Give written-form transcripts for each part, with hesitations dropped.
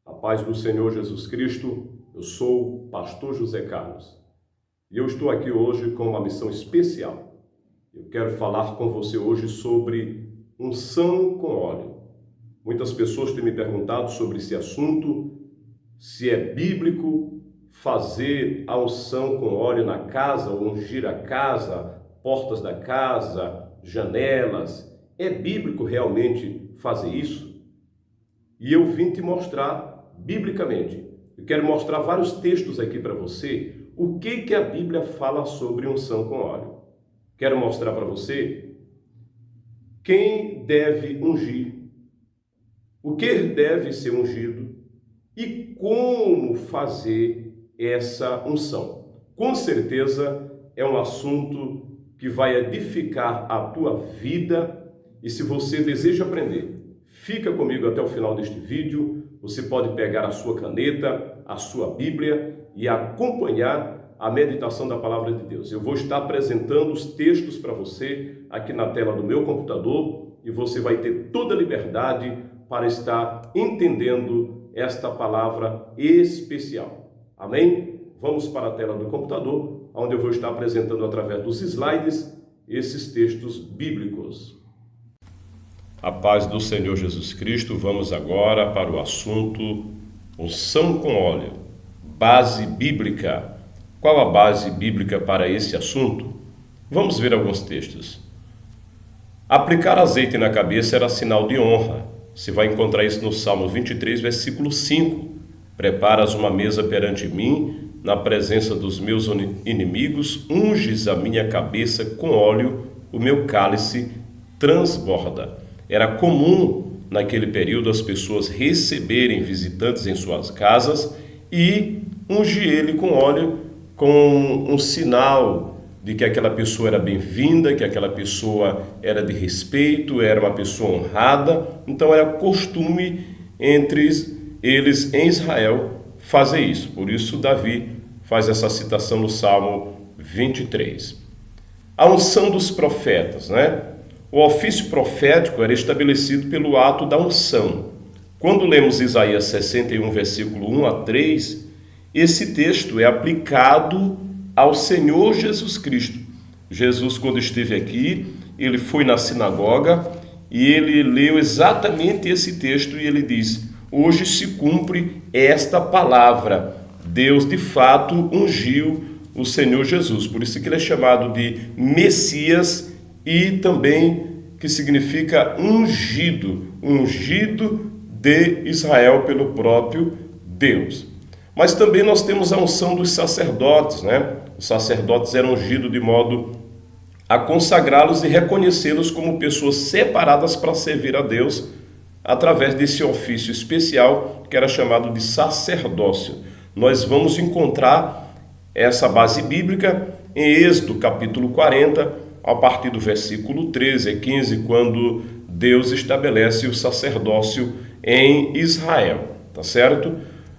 A paz do Senhor Jesus Cristo, eu sou o pastor José Carlos e eu estou aqui hoje com uma missão especial. Eu quero falar com você hoje sobre unção com óleo. Muitas pessoas têm me perguntado sobre esse assunto, se é bíblico fazer a unção com óleo na casa, ou ungir a casa, portas da casa, janelas. É bíblico realmente fazer isso? E eu vim te mostrar biblicamente. Eu quero mostrar vários textos aqui para você, o que a Bíblia fala sobre unção com óleo. Quero mostrar para você quem deve ungir, o que deve ser ungido e como fazer essa unção. Com certeza é um assunto que vai edificar a tua vida e se você deseja aprender, fica comigo até o final deste vídeo. Você pode pegar a sua caneta, a sua Bíblia e acompanhar a meditação da Palavra de Deus. Eu vou estar apresentando os textos para você aqui na tela do meu computador e você vai ter toda a liberdade para estar entendendo esta palavra especial. Amém? Vamos para a tela do computador, onde eu vou estar apresentando através dos slides esses textos bíblicos. A paz do Senhor Jesus Cristo, vamos agora para o assunto unção com óleo, base bíblica. Qual a base bíblica para esse assunto? Vamos ver alguns textos. Aplicar azeite na cabeça era sinal de honra. Você vai encontrar isso no Salmo 23, versículo 5. Preparas uma mesa perante mim, na presença dos meus inimigos, unges a minha cabeça com óleo, o meu cálice transborda. Era comum naquele período as pessoas receberem visitantes em suas casas e ungir ele com óleo, com um sinal de que aquela pessoa era bem-vinda, que aquela pessoa era de respeito, era uma pessoa honrada. Então era costume entre eles em Israel fazer isso. Por isso Davi faz essa citação no Salmo 23. A unção dos profetas, né? O ofício profético era estabelecido pelo ato da unção. Quando lemos Isaías 61, versículo 1 a 3, esse texto é aplicado ao Senhor Jesus Cristo. Jesus, quando esteve aqui, ele foi na sinagoga e ele leu exatamente esse texto e ele diz: hoje se cumpre esta palavra. Deus, de fato, ungiu o Senhor Jesus. Por isso que ele é chamado de Messias e também que significa ungido, ungido de Israel pelo próprio Deus. Mas também nós temos a unção dos sacerdotes, né? Os sacerdotes eram ungidos de modo a consagrá-los e reconhecê-los como pessoas separadas para servir a Deus através desse ofício especial que era chamado de sacerdócio. Nós vamos encontrar essa base bíblica em Êxodo capítulo 40, a partir do versículo 13 e 15, quando Deus estabelece o sacerdócio em Israel, tá certo?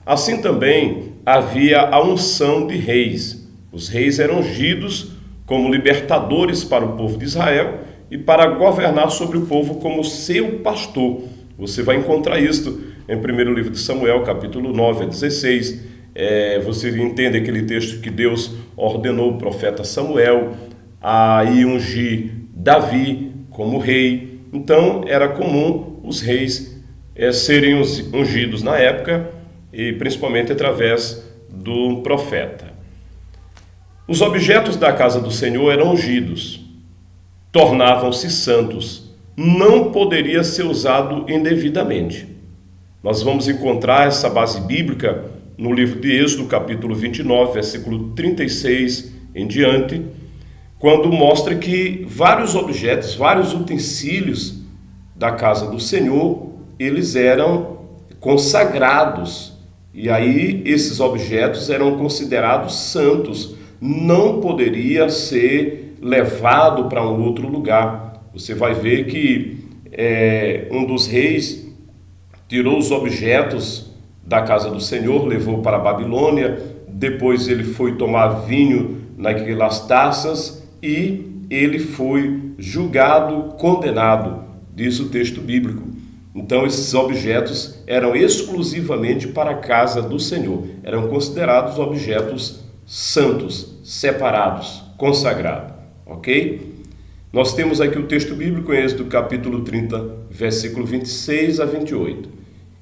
Assim também havia a unção de reis. Os reis eram ungidos como libertadores para o povo de Israel e para governar sobre o povo como seu pastor. Você vai encontrar isto em 1º livro de Samuel, capítulo 9 a 16. Você entende aquele texto que Deus ordenou o profeta Samuel a ir ungir Davi como rei. Então era comum os reis serem ungidos na época e principalmente através do profeta. Os objetos da casa do Senhor eram ungidos, tornavam-se santos, não poderia ser usado indevidamente. Nós vamos encontrar essa base bíblica no livro de Êxodo, capítulo 29, versículo 36 em diante, quando mostra que vários objetos, vários utensílios da casa do Senhor, eles eram consagrados. E aí esses objetos eram considerados santos, não poderia ser levado para um outro lugar. Você vai ver que um dos reis tirou os objetos da casa do Senhor, levou para a Babilônia, depois ele foi tomar vinho naquelas taças e ele foi julgado, condenado, diz o texto bíblico. Então esses objetos eram exclusivamente para a casa do Senhor. Eram considerados objetos santos, separados, consagrados. Ok? Nós temos aqui o texto bíblico em Êxodo capítulo 30, versículo 26 a 28.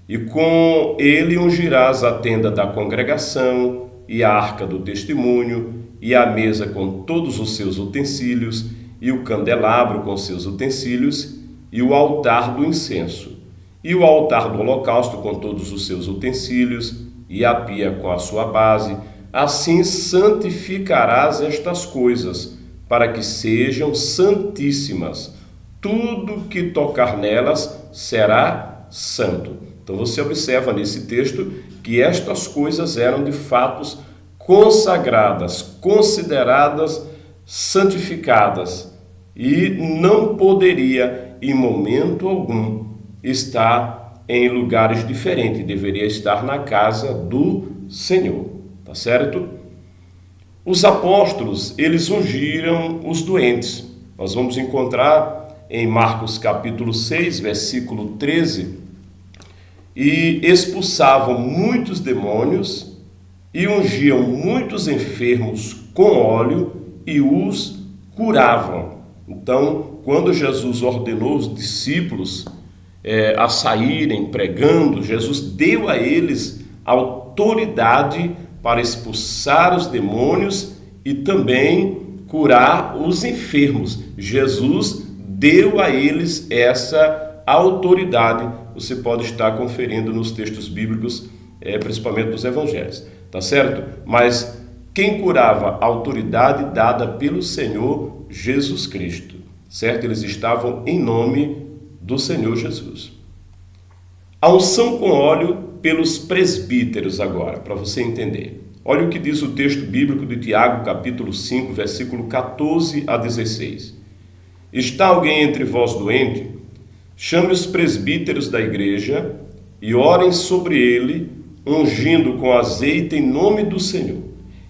E com ele ungirás a tenda da congregação, e a arca do testemunho, e a mesa com todos os seus utensílios, e o candelabro com seus utensílios, e o altar do incenso, e o altar do holocausto com todos os seus utensílios, e a pia com a sua base. Assim santificarás estas coisas, para que sejam santíssimas. Tudo que tocar nelas será santo. Então você observa nesse texto que estas coisas eram de fato consagradas, consideradas santificadas, e não poderia em momento algum estar em lugares diferentes, deveria estar na casa do Senhor, tá certo? Os apóstolos, eles ungiram os doentes. Nós vamos encontrar em Marcos capítulo 6, versículo 13, e expulsavam muitos demônios e ungiam muitos enfermos com óleo e os curavam. Então, quando Jesus ordenou os discípulos a saírem pregando, Jesus deu a eles autoridade para expulsar os demônios e também curar os enfermos. Jesus deu a eles essa autoridade. Você pode estar conferindo nos textos bíblicos, principalmente dos evangelhos, tá certo? Mas quem curava? A autoridade dada pelo Senhor Jesus Cristo, certo? Eles estavam em nome do Senhor Jesus. A unção com óleo pelos presbíteros agora, para você entender. Olha o que diz o texto bíblico de Tiago, capítulo 5, versículo 14 a 16. Está alguém entre vós doente? Chame os presbíteros da igreja e orem sobre ele, ungindo com azeite em nome do Senhor.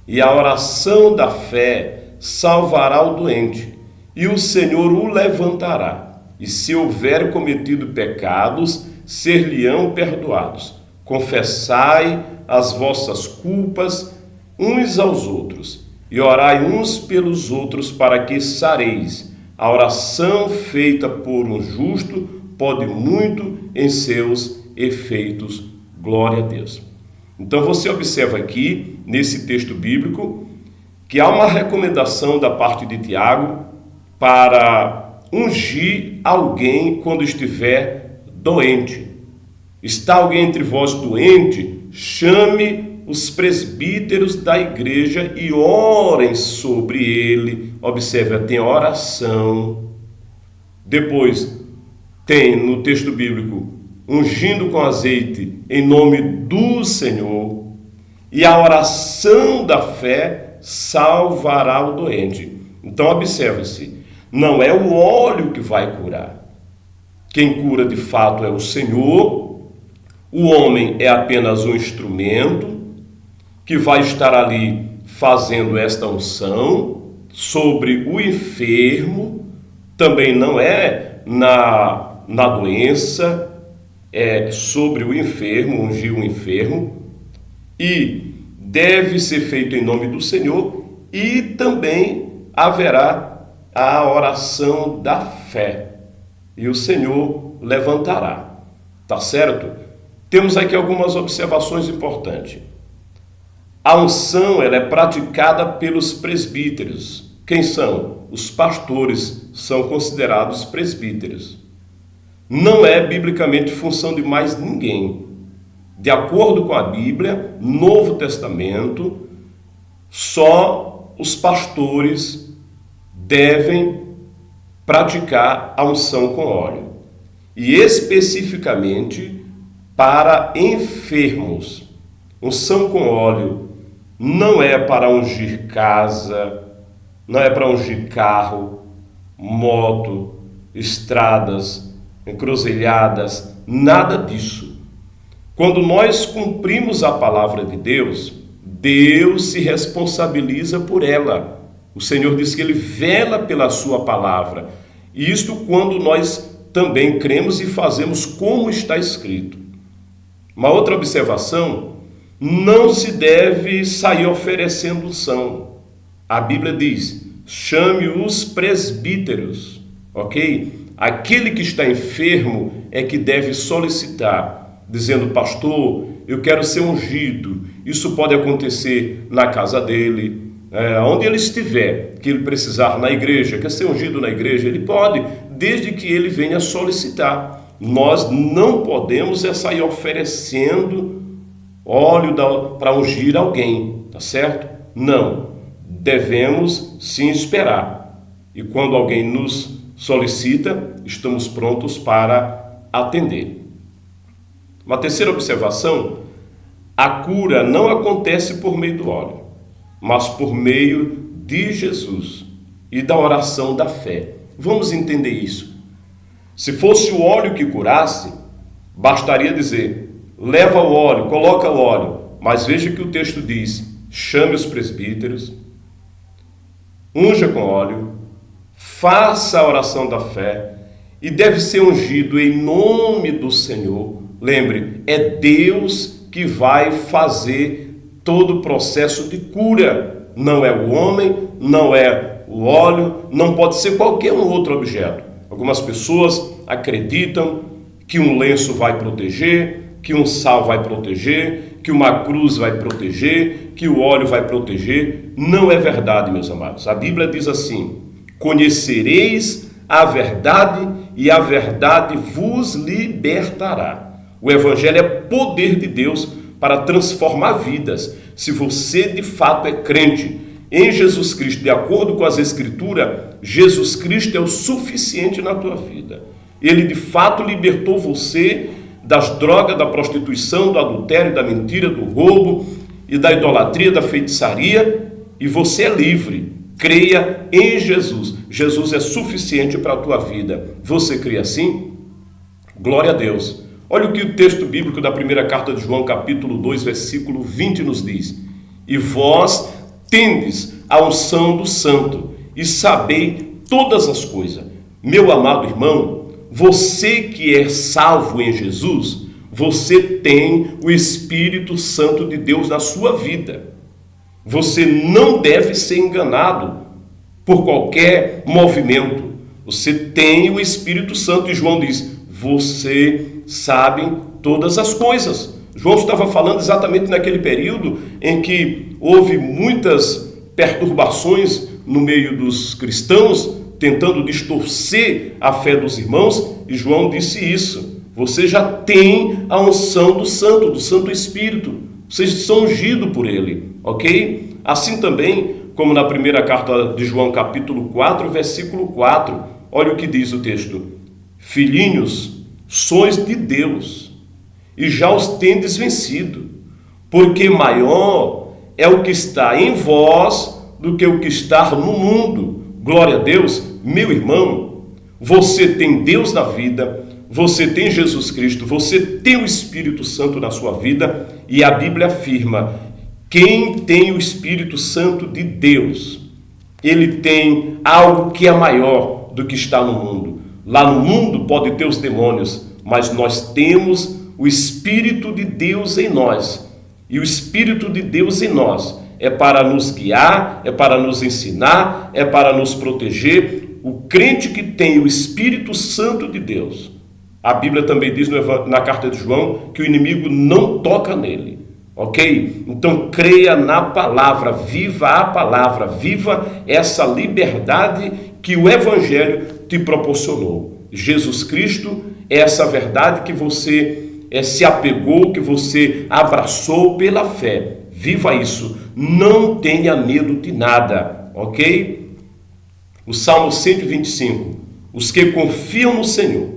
E a oração da fé salvará o doente, e o Senhor o levantará. E se houver cometido pecados, ser-lhe-ão perdoados. Confessai as vossas culpas uns aos outros, e orai uns pelos outros para que sareis. A oração feita por um justo pode muito em seus efeitos. Glória a Deus. Então você observa aqui, nesse texto bíblico, que há uma recomendação da parte de Tiago para ungir alguém quando estiver doente. Está alguém entre vós doente? Chame os presbíteros da igreja e orem sobre ele. Observe, tem oração. Depois, tem no texto bíblico, ungindo com azeite em nome do Senhor. E a oração da fé salvará o doente. Então, observe-se, não é o óleo que vai curar. Quem cura de fato é o Senhor. O homem é apenas um instrumento que vai estar ali fazendo esta unção sobre o enfermo. Também não é na doença, é sobre o enfermo, ungir o enfermo. E deve ser feito em nome do Senhor, e também haverá a oração da fé, e o Senhor levantará. Tá certo? Temos aqui algumas observações importantes. A unção ela é praticada pelos presbíteros. Quem são? Os pastores são considerados presbíteros. Não é biblicamente função de mais ninguém. De acordo com a Bíblia, Novo Testamento, só os pastores devem praticar a unção com óleo. E especificamente para enfermos. Unção com óleo não é para ungir casa, não é para ungir carro, moto, estradas, encruzilhadas, nada disso. Quando nós cumprimos a palavra de Deus, Deus se responsabiliza por ela. O Senhor diz que Ele vela pela sua palavra. E isto quando nós também cremos e fazemos como está escrito. Uma outra observação, não se deve sair oferecendo unção. A Bíblia diz, chame os presbíteros, ok? Aquele que está enfermo é que deve solicitar, dizendo, pastor, eu quero ser ungido. Isso pode acontecer na casa dele, onde ele estiver, que ele precisar na igreja, quer ser ungido na igreja, ele pode, desde que ele venha solicitar. Nós não podemos sair oferecendo óleo para ungir alguém, tá certo? Não, devemos sim esperar. E quando alguém nos solicita, estamos prontos para atender. Uma terceira observação, a cura não acontece por meio do óleo, mas por meio de Jesus e da oração da fé. Vamos entender isso. Se fosse o óleo que curasse, bastaria dizer, leva o óleo, coloca o óleo. Mas veja que o texto diz, chame os presbíteros, unja com óleo, faça a oração da fé e deve ser ungido em nome do Senhor. Lembre, é Deus que vai fazer todo o processo de cura. Não é o homem, não é o óleo, não pode ser qualquer um outro objeto. Algumas pessoas acreditam que um lenço vai proteger, que um sal vai proteger, que uma cruz vai proteger, que o óleo vai proteger. Não é verdade, meus amados. A Bíblia diz assim, conhecereis a verdade e a verdade vos libertará. O Evangelho é poder de Deus para transformar vidas. Se você de fato é crente em Jesus Cristo, de acordo com as Escrituras, Jesus Cristo é o suficiente na tua vida. Ele de fato libertou você das drogas, da prostituição, do adultério, da mentira, do roubo e da idolatria, da feitiçaria, e você é livre. Creia em Jesus. Jesus é suficiente para a tua vida. Você crê assim? Glória a Deus. Olha o que o texto bíblico da primeira carta de João, capítulo 2, versículo 20 nos diz. E vós tendes a unção do Santo e sabei todas as coisas. Meu amado irmão, você que é salvo em Jesus, você tem o Espírito Santo de Deus na sua vida. Você não deve ser enganado por qualquer movimento. Você tem o Espírito Santo e João diz, você sabe todas as coisas. João estava falando exatamente naquele período em que houve muitas perturbações no meio dos cristãos, tentando distorcer a fé dos irmãos, e João disse isso. Você já tem a unção do Santo Espírito. Vocês são ungidos por ele, ok? Assim também, como na primeira carta de João, capítulo 4, versículo 4, olha o que diz o texto. Filhinhos, sois de Deus, e já os tendes vencido, porque maior é o que está em vós do que o que está no mundo. Glória a Deus, meu irmão, você tem Deus na vida, você tem Jesus Cristo, você tem o Espírito Santo na sua vida, e a Bíblia afirma, quem tem o Espírito Santo de Deus, ele tem algo que é maior do que está no mundo. Lá no mundo pode ter os demônios, mas nós temos o Espírito de Deus em nós. E o Espírito de Deus em nós é para nos guiar, é para nos ensinar, é para nos proteger. O crente que tem o Espírito Santo de Deus, a Bíblia também diz na carta de João que o inimigo não toca nele, ok? Então creia na palavra, viva a palavra, viva essa liberdade que o Evangelho te proporcionou. Jesus Cristo é essa verdade que você se apegou, que você abraçou pela fé. Viva isso, não tenha medo de nada, ok? O Salmo 125, os que confiam no Senhor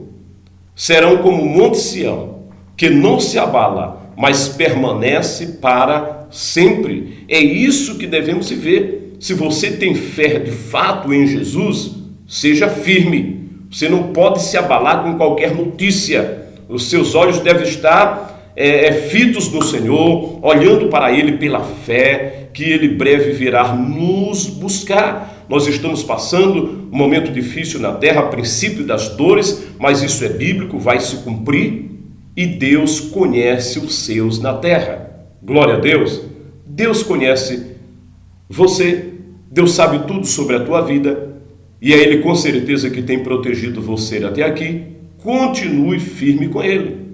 serão como o monte Sião, que não se abala, mas permanece para sempre. É isso que devemos viver. Se você tem fé de fato em Jesus, seja firme. Você não pode se abalar com qualquer notícia. Os seus olhos devem estar fitos no Senhor, olhando para Ele pela fé, que Ele breve virá nos buscar. nós estamos passando um momento difícil na terra, a princípio das dores, mas isso é bíblico, vai se cumprir, e Deus conhece os seus na terra. Glória a Deus. Deus conhece você, Deus sabe tudo sobre a tua vida, e é Ele com certeza que tem protegido você até aqui. Continue firme com Ele.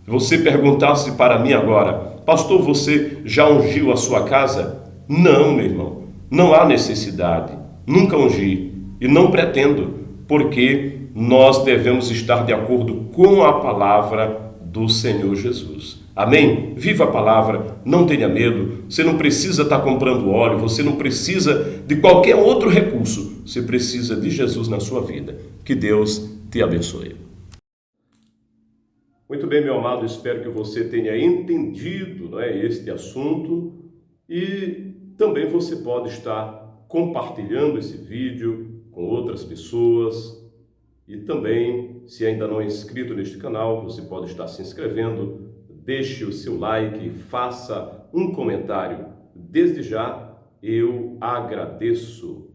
Se você perguntasse para mim agora: pastor, você já ungiu a sua casa? Não, meu irmão, não há necessidade, nunca ungi e não pretendo, porque nós devemos estar de acordo com a palavra do Senhor Jesus. Amém? Viva a palavra, não tenha medo, você não precisa estar comprando óleo, você não precisa de qualquer outro recurso, você precisa de Jesus na sua vida. Que Deus te abençoe. Muito bem, meu amado, espero que você tenha entendido, este assunto, e também você pode estar compartilhando esse vídeo com outras pessoas, e também, se ainda não é inscrito neste canal, você pode estar se inscrevendo, deixe o seu like, faça um comentário. Desde já, eu agradeço.